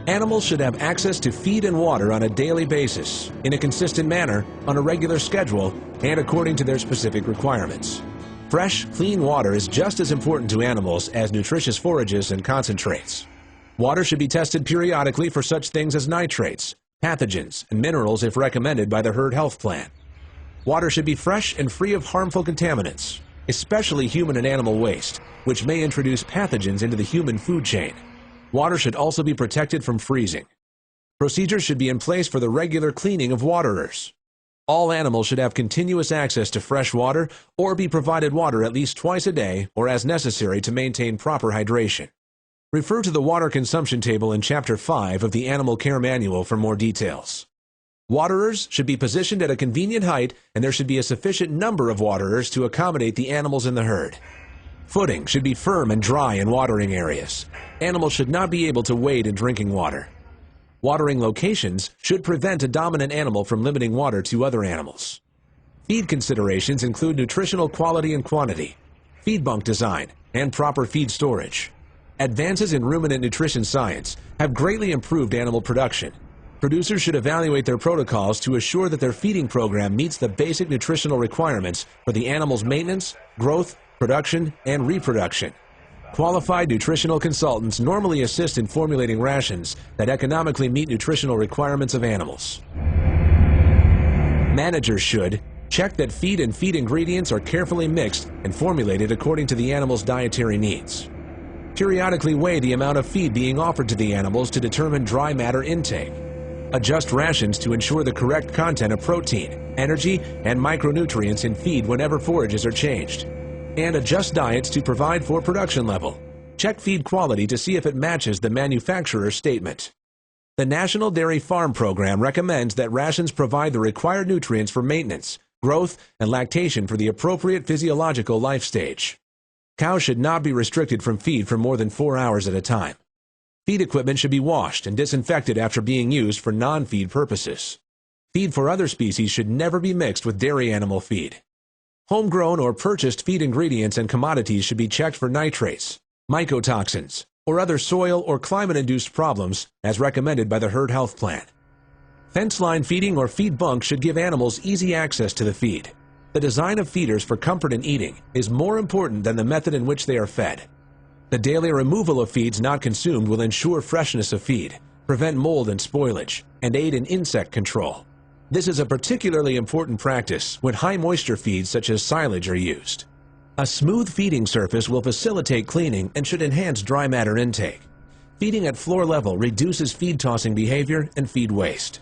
Animals should have access to feed and water on a daily basis, in a consistent manner, on a regular schedule, and according to their specific requirements. Fresh, clean water is just as important to animals as nutritious forages and concentrates. Water should be tested periodically for such things as nitrates, pathogens, and minerals if recommended by the herd health plan. Water should be fresh and free of harmful contaminants, especially human and animal waste, which may introduce pathogens into the human food chain. Water should also be protected from freezing. Procedures should be in place for the regular cleaning of waterers. All animals should have continuous access to fresh water or be provided water at least twice a day or as necessary to maintain proper hydration. Refer to the water consumption table in Chapter 5 of the Animal Care Manual for more details. Waterers should be positioned at a convenient height, and there should be a sufficient number of waterers to accommodate the animals in the herd. Footing should be firm and dry in watering areas. Animals should not be able to wade in drinking water. Watering locations should prevent a dominant animal from limiting water to other animals. Feed considerations include nutritional quality and quantity, feed bunk design, and proper feed storage. Advances in ruminant nutrition science have greatly improved animal production. Producers should evaluate their protocols to assure that their feeding program meets the basic nutritional requirements for the animal's maintenance, growth, production, and reproduction. Qualified nutritional consultants normally assist in formulating rations that economically meet nutritional requirements of animals. Managers should check that feed and feed ingredients are carefully mixed and formulated according to the animal's dietary needs. Periodically weigh the amount of feed being offered to the animals to determine dry matter intake. Adjust rations to ensure the correct content of protein, energy, and micronutrients in feed whenever forages are changed. And adjust diets to provide for production level. Check feed quality to see if it matches the manufacturer's statement. The National Dairy Farm Program recommends that rations provide the required nutrients for maintenance, growth, and lactation for the appropriate physiological life stage. Cows should not be restricted from feed for more than 4 hours at a time. Feed equipment should be washed and disinfected after being used for non-feed purposes. Feed for other species should never be mixed with dairy animal feed. Homegrown or purchased feed ingredients and commodities should be checked for nitrates, mycotoxins, or other soil or climate-induced problems as recommended by the herd health plan. Fence line feeding or feed bunk should give animals easy access to the feed. The design of feeders for comfort in eating is more important than the method in which they are fed. The daily removal of feeds not consumed will ensure freshness of feed, prevent mold and spoilage, and aid in insect control. This is a particularly important practice when high moisture feeds such as silage are used. A smooth feeding surface will facilitate cleaning and should enhance dry matter intake. Feeding at floor level reduces feed tossing behavior and feed waste.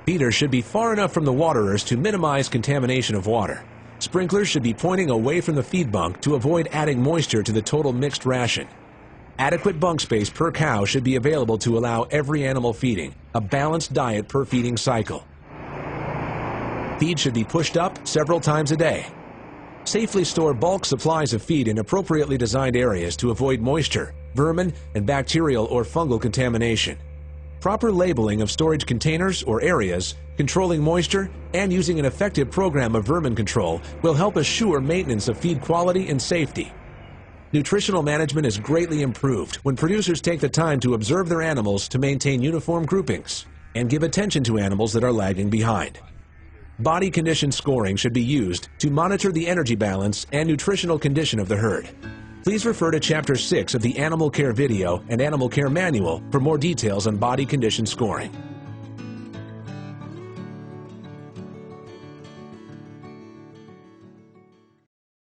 Feeders should be far enough from the waterers to minimize contamination of water. Sprinklers should be pointing away from the feed bunk to avoid adding moisture to the total mixed ration. Adequate bunk space per cow should be available to allow every animal feeding, a balanced diet per feeding cycle. Feed should be pushed up several times a day. Safely store bulk supplies of feed in appropriately designed areas to avoid moisture, vermin, and bacterial or fungal contamination. Proper labeling of storage containers or areas, controlling moisture, and using an effective program of vermin control will help assure maintenance of feed quality and safety. Nutritional management is greatly improved when producers take the time to observe their animals to maintain uniform groupings and give attention to animals that are lagging behind. Body condition scoring should be used to monitor the energy balance and nutritional condition of the herd. Please refer to Chapter 6 of the Animal Care Video and Animal Care Manual for more details on body condition scoring.